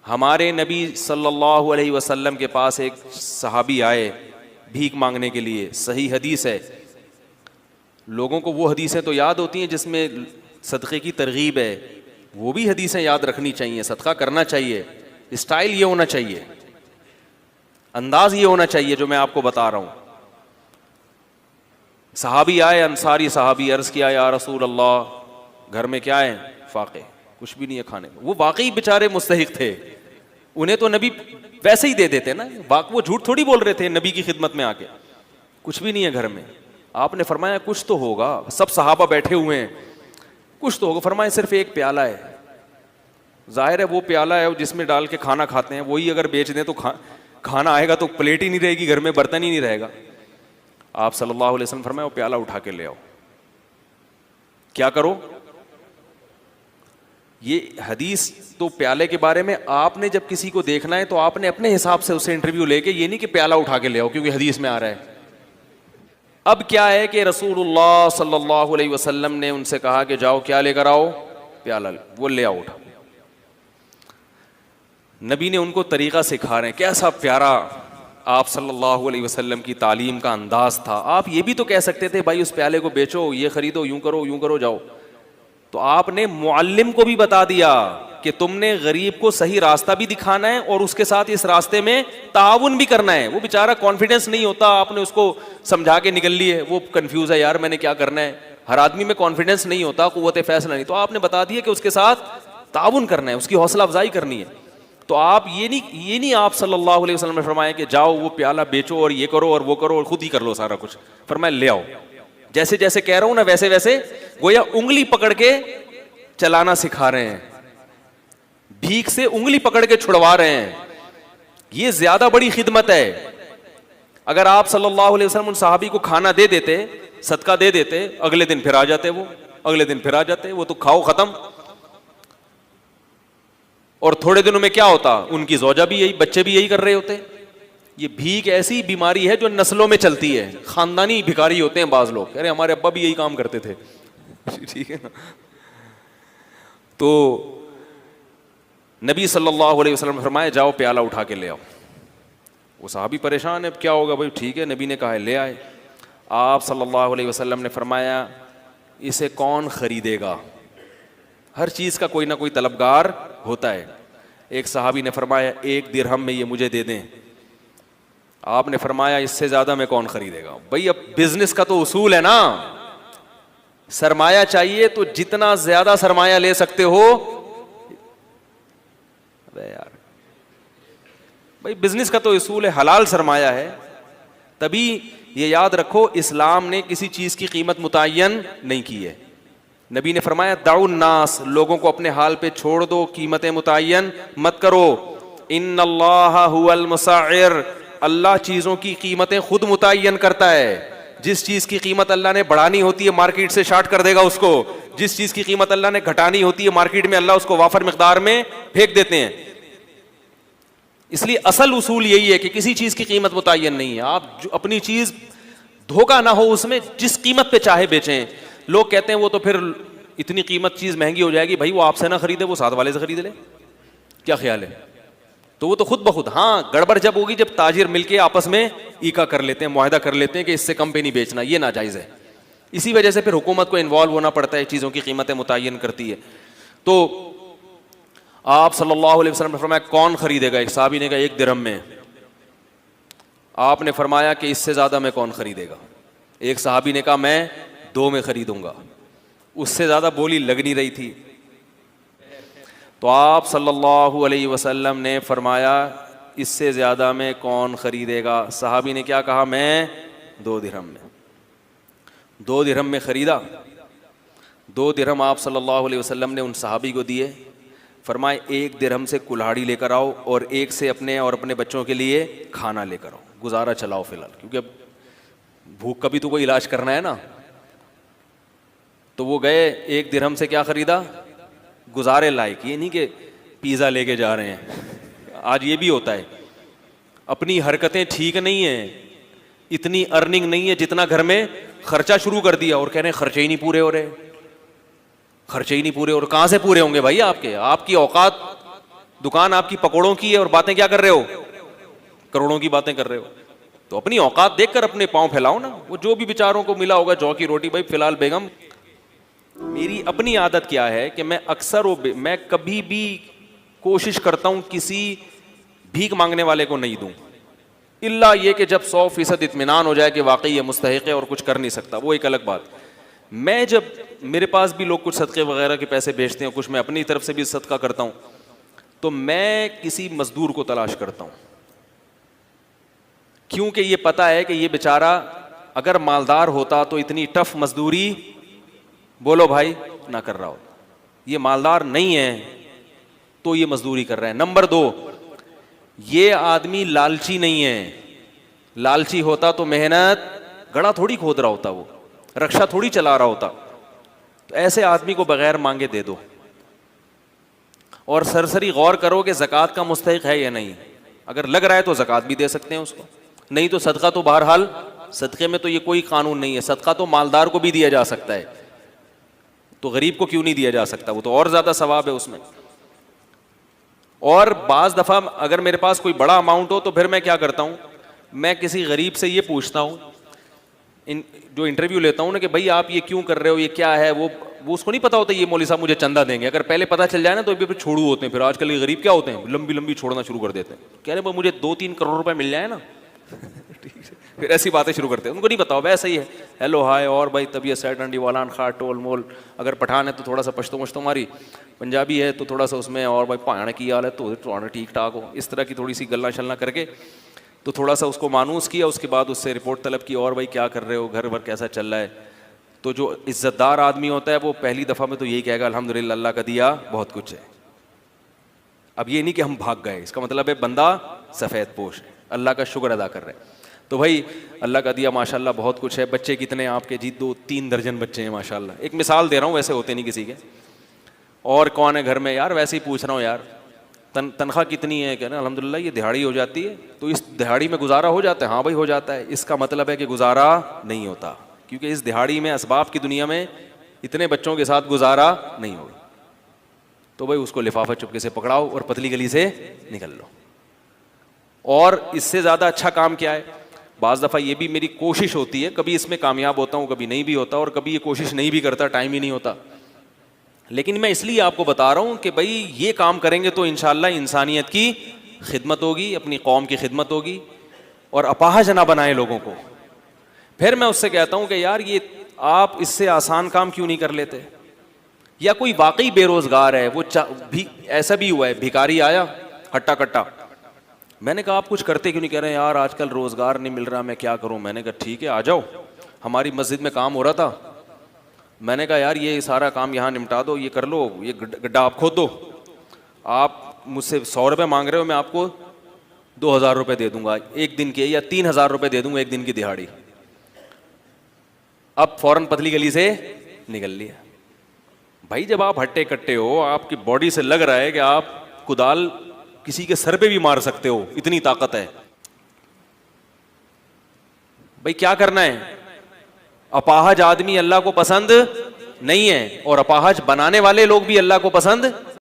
हमारे नबी सल्लल्लाहु अलैहि वसल्लम के पास एक सहाबी आए भीख मांगने के लिए, सही हदीस है। लोगों को वो हदीसें तो याद होती हैं जिसमें सदक़े की तरगीब है, वो भी हदीसें याद रखनी चाहिए। सदका करना चाहिए, स्टाइल ये होना चाहिए, अंदाज ये होना चाहिए जो मैं आपको बता रहा हूँ। सहाबी आए, अंसारी सहाबी, अर्ज़ किया या रसूल अल्लाह घर में क्या है? फाक़े, कुछ भी नहीं है खाने में। वो वाकई बेचारे मुस्तहिक थे, उन्हें तो नबी वैसे ही दे देते ना, वो झूठ थोड़ी बोल रहे थे नबी की खिदमत में आके। कुछ भी नहीं है घर में। आपने फरमाया कुछ तो होगा, सब सहाबा बैठे हुए हैं, कुछ तो होगा। फरमाया सिर्फ एक प्याला है। जाहिर है वो प्याला है जिसमें डाल के खाना खाते हैं, वही अगर बेच दें तो खाना आएगा तो प्लेट ही नहीं रहेगी घर में, बर्तन ही नहीं रहेगा। आप सल्लल्लाहु अलैहि वसल्लम फरमाया वो प्याला उठा के ले आओ। क्या करो? ये हदीस तो प्याले के बारे में, आपने जब किसी को देखना है तो आपने अपने हिसाब से उससे इंटरव्यू लेके, ये नहीं कि प्याला उठा के ले आओ क्योंकि हदीस में आ रहा है। अब क्या है कि रसूलुल्लाह सल्लल्लाहु अलैहि वसल्लम ने उनसे कहा कि जाओ क्या लेकर आओ? प्याला। वो ले आओ उठा। नबी ने उनको तरीका सिखा रहे हैं। कैसा प्यारा आप सल्लल्लाहु अलैहि वसल्लम की तालीम का अंदाज था। आप ये भी तो कह सकते थे भाई उस प्याले को बेचो, ये खरीदो, यूं करो जाओ। तो आपने मुअल्लिम को भी बता दिया कि तुमने गरीब को सही रास्ता भी दिखाना है और उसके साथ इस रास्ते में ताउन भी करना है। वो बेचारा कॉन्फिडेंस नहीं होता, आपने उसको समझा के निकल लिए, वो कंफ्यूज है यार मैंने क्या करना है। हर आदमी में कॉन्फिडेंस नहीं होता, कुव्वत फैसला नहीं। तो आपने बता दिया कि उसके साथ ताउन करना है, उसकी हौसला अफजाई करनी है। तो आप ये नहीं आप सल्लल्लाहु अलैहि वसल्लम ने फरमाया कि जाओ वो प्याला बेचो और ये करो और वो करो और खुद ही कर लो सारा कुछ। फरमाया ले आओ। जैसे जैसे कह रहा हूं ना वैसे वैसे गोया उंगली पकड़ के चलाना सिखा रहे हैं, भीख से उंगली पकड़ के छुड़वा रहे हैं। ये ज्यादा बड़ी खिदमत है। अगर आप सल्लल्लाहु अलैहि वसल्लम उन सहाबी को खाना दे देते, सदका दे देते, अगले दिन फिर आ जाते, वो अगले दिन फिर आ जाते, वो तो खाओ खत्म। और थोड़े दिनों में क्या होता, उनकी ज़ौजा भी यही, बच्चे भी यही कर रहे होते। ये भीख ऐसी बीमारी है जो नस्लों में चलती है। खानदानी भिखारी होते हैं बाज लोग, अरे हमारे अब्बा भी यही काम करते थे ठीक है ना। तो नबी सल्लल्लाहु अलैहि वसल्लम ने फरमाया जाओ प्याला उठा के ले आओ। वो साहबी परेशान है, क्या होगा भाई? ठीक है, नबी ने कहा है ले आए। आप सल्लल्लाहु अलैहि वसल्लम ने फरमाया इसे कौन खरीदेगा? हर चीज़ का कोई ना कोई तलबगार होता है। एक सहाबी ने फरमाया 1 दिरहम में ये मुझे दे दें। आपने फरमाया इससे ज़्यादा में कौन खरीदेगा? भाई अब बिजनेस का तो उसूल है ना, सरमाया चाहिए तो जितना ज़्यादा सरमाया ले सकते हो। अबे यार भाई बिजनेस का तो उसूल है, हलाल सरमाया है। तभी ये याद रखो इस्लाम ने किसी चीज़ की कीमत मुतय्यन नहीं की है। नबी ने फरमाया दाउन नास, लोगों को अपने हाल पे छोड़ दो, कीमतें मुतय्यन मत करो। इन्नल्लाह हुवल मुसअ्इर, अल्लाह चीज़ों की कीमतें खुद मुतय्यन करता है। जिस चीज़ की कीमत अल्लाह ने बढ़ानी होती है मार्केट से शार्ट कर देगा उसको, जिस चीज़ की कीमत अल्लाह ने घटानी होती है मार्केट में अल्लाह उसको वाफर मिकदार में फेंक देते हैं। इसलिए असल उसूल यही है कि किसी चीज़ की कीमत मुतय्यन नहीं है। आप जो अपनी चीज़ धोखा ना हो उसमें, जिस कीमत पे चाहे बेचें। लोग कहते हैं वो तो फिर इतनी कीमत चीज़ महंगी हो जाएगी। भाई वो आपसे ना खरीदे, वो साथ वाले से खरीद ले, क्या ख्याल है? तो वो तो खुद ब खुद, हाँ गड़बड़ जब होगी जब ताजिर मिलके आपस में ईका कर लेते हैं, मुआहदा कर लेते हैं कि इससे कम पे नहीं बेचना, ये नाजायज़ है। इसी वजह से फिर हुकूमत को इन्वॉल्व होना पड़ता है, चीज़ों की कीमतें मुतय्यन करती है। तो आप सल्लल्लाहु अलैहि वसल्लम ने फरमाया कौन खरीदेगा? एक साहबी ने कहा 1 दिरहम में। आपने फरमाया कि इससे ज़्यादा में कौन खरीदेगा? एक साहबी ने कहा मैं 2 में खरीदूंगा। उससे ज़्यादा बोली लग नहीं रही थी। तो आप सल्लल्लाहु अलैहि वसल्लम ने फरमाया इससे ज़्यादा में कौन ख़रीदेगा? सहाबी ने क्या कहा? मैं 2 दिरहम में। 2 दिरहम में ख़रीदा। 2 दिरहम आप सल्लल्लाहु अलैहि वसल्लम ने उन सहाबी को दिए। फरमाए 1 दिरहम से कुल्हाड़ी लेकर आओ और 1 से अपने और अपने बच्चों के लिए खाना लेकर आओ, गुजारा चलाओ फ़िलहाल, क्योंकि अब भूख का भी तो कोई इलाज करना है ना। तो वो गए, 1 दिरहम से क्या ख़रीदा? गुजारे लायक। ये नहीं कि पिज़्ज़ा लेके जा रहे हैं। आज ये भी होता है, अपनी हरकतें ठीक नहीं हैं, इतनी अर्निंग नहीं है जितना घर में खर्चा शुरू कर दिया और कह रहे हैं खर्चे ही नहीं पूरे हो रहे, खर्चे ही नहीं पूरे। और कहाँ से पूरे होंगे भाई आपके? आपकी औकात दुकान आपकी पकौड़ों की है और बातें क्या कर रहे हो, करोड़ों की बातें कर रहे हो। तो अपनी औकात देखकर अपने पांव फैलाओ ना। वो जो भी बेचारों को मिला होगा जौ की रोटी, भाई फिलहाल बेगम, मेरी अपनी आदत क्या है कि मैं अक्सर मैं कभी भी कोशिश करता हूं किसी भीख मांगने वाले को नहीं दूं, इल्ला ये कि जब 100% इत्मीनान हो जाए कि वाकई ये मुस्तहिक है और कुछ कर नहीं सकता, वो एक अलग बात। मैं जब मेरे पास भी लोग कुछ सदक़े वगैरह के पैसे भेजते हैं, कुछ मैं अपनी तरफ से भी सदका करता हूं, तो मैं किसी मजदूर को तलाश करता हूं, क्योंकि ये पता है कि ये बेचारा अगर मालदार होता तो इतनी टफ मजदूरी, बोलो भाई, ना कर रहा होता। ये मालदार नहीं है तो ये मजदूरी कर रहा है। नंबर 2, ये आदमी लालची नहीं है। लालची होता तो मेहनत, गड़ा थोड़ी खोद रहा होता, वो रक्षा थोड़ी चला रहा होता। तो ऐसे आदमी को बगैर मांगे दे दो, और सरसरी गौर करो कि ज़कात का मुस्तहिक है या नहीं। अगर लग रहा है तो ज़कात भी दे सकते हैं उसको, नहीं तो सदका तो बहरहाल, सदक़े में तो ये कोई कानून नहीं है, सदका तो मालदार को भी दिया जा सकता है, तो गरीब को क्यों नहीं दिया जा सकता, वो तो और ज़्यादा सवाब है उसमें। और बाज़ दफ़ा अगर मेरे पास कोई बड़ा अमाउंट हो तो फिर मैं क्या करता हूँ, मैं किसी गरीब से ये पूछता हूँ, जो इंटरव्यू लेता हूँ ना, कि भाई आप ये क्यों कर रहे हो, ये क्या है। वो उसको नहीं पता होता ये मौलवी साहब मुझे चंदा देंगे। अगर पहले पता चल जाए ना तो फिर छोड़ू होते हैं। फिर आजकल ये गरीब क्या होते हैं, लंबी लंबी छोड़ना शुरू कर देते हैं। कह रहे मुझे 2-3 करोड़ रुपए मिल जाए ना फिर ऐसी बातें शुरू करते हैं। उनको नहीं बताओ वैसे ही है, हेलो हाय, और भाई तबीयत सेट अंडी वालान खा टोल मोल। अगर पठान है तो थोड़ा सा पश्तो मश्तो मारी, पंजाबी है तो थोड़ा सा उसमें, और भाई पाण की हाल है तो ठीक ठाक हो, इस तरह की थोड़ी सी गल्ला शल्ला करके तो थोड़ा सा उसको मानूस किया। उसके बाद उससे रिपोर्ट तलब की, और भाई क्या कर रहे हो, घर भर कैसा चल रहा है। तो जो इज्जतदार आदमी होता है वो पहली दफ़ा में तो यही कहेगा अल्हम्दुलिल्लाह, अल्लाह का दिया बहुत कुछ है। अब ये नहीं कि हम भाग गए, इसका मतलब है बंदा सफ़ेद पोश है, अल्लाह का शुक्र अदा कर रहे हैं। तो भाई अल्लाह का दिया माशाल्लाह बहुत कुछ है। बच्चे कितने आपके जी? 2-3 दर्जन बच्चे हैं माशाल्लाह। एक मिसाल दे रहा हूँ, वैसे होते नहीं किसी के। और कौन है घर में? यार वैसे ही पूछ रहा हूँ यार, तनख्वाह कितनी है? कहना अल्हम्दुलिल्लाह ये दिहाड़ी हो जाती है। तो इस दिहाड़ी में गुजारा हो जाता है? हाँ भाई हो जाता है। इसका मतलब है कि गुजारा नहीं होता, क्योंकि इस दिहाड़ी में असबाब की दुनिया में इतने बच्चों के साथ गुजारा नहीं होगा। तो भाई उसको लिफाफा चुपके से पकड़ाओ और पतली गली से निकल लो। और इससे ज़्यादा अच्छा काम क्या है? बाज़ दफ़ा ये भी मेरी कोशिश होती है, कभी इसमें कामयाब होता हूँ, कभी नहीं भी होता, और कभी ये कोशिश नहीं भी करता, टाइम ही नहीं होता। लेकिन मैं इसलिए आपको बता रहा हूँ कि भाई ये काम करेंगे तो इंशाअल्लाह इंसानियत की खिदमत होगी, अपनी कौम की खिदमत होगी, और अपाहज ना बनाए लोगों को। फिर मैं उससे कहता हूँ कि यार ये आप इससे आसान काम क्यों नहीं कर लेते? या कोई वाकई बेरोजगार है, वो भी ऐसा भी हुआ है, भिखारी आया हट्टा कट्टा, मैंने कहा आप कुछ करते क्यों नहीं? कह रहे हैं यार आजकल रोजगार नहीं मिल रहा, मैं क्या करूं। मैंने कहा ठीक है आ जाओ, हमारी मस्जिद में काम हो रहा था। मैंने कहा यार ये सारा काम यहाँ निपटा दो, ये कर लो, ये गड्ढा आप खोद दो। आप मुझसे 100 रुपये मांग रहे हो, मैं आपको 2000 रुपये दे दूंगा एक दिन के, या 3000 रुपये दे दूंगा एक दिन की दिहाड़ी। अब फौरन पतली गली से निकल लिया। भाई जब आप हट्टे कट्टे हो, आपकी बॉडी से लग रहा है कि आप कुदाल किसी के सर पे भी मार सकते हो, इतनी ताकत है, भाई क्या करना है? अपाहज आदमी अल्लाह को पसंद नहीं है, और अपाहज बनाने वाले लोग भी अल्लाह को पसंद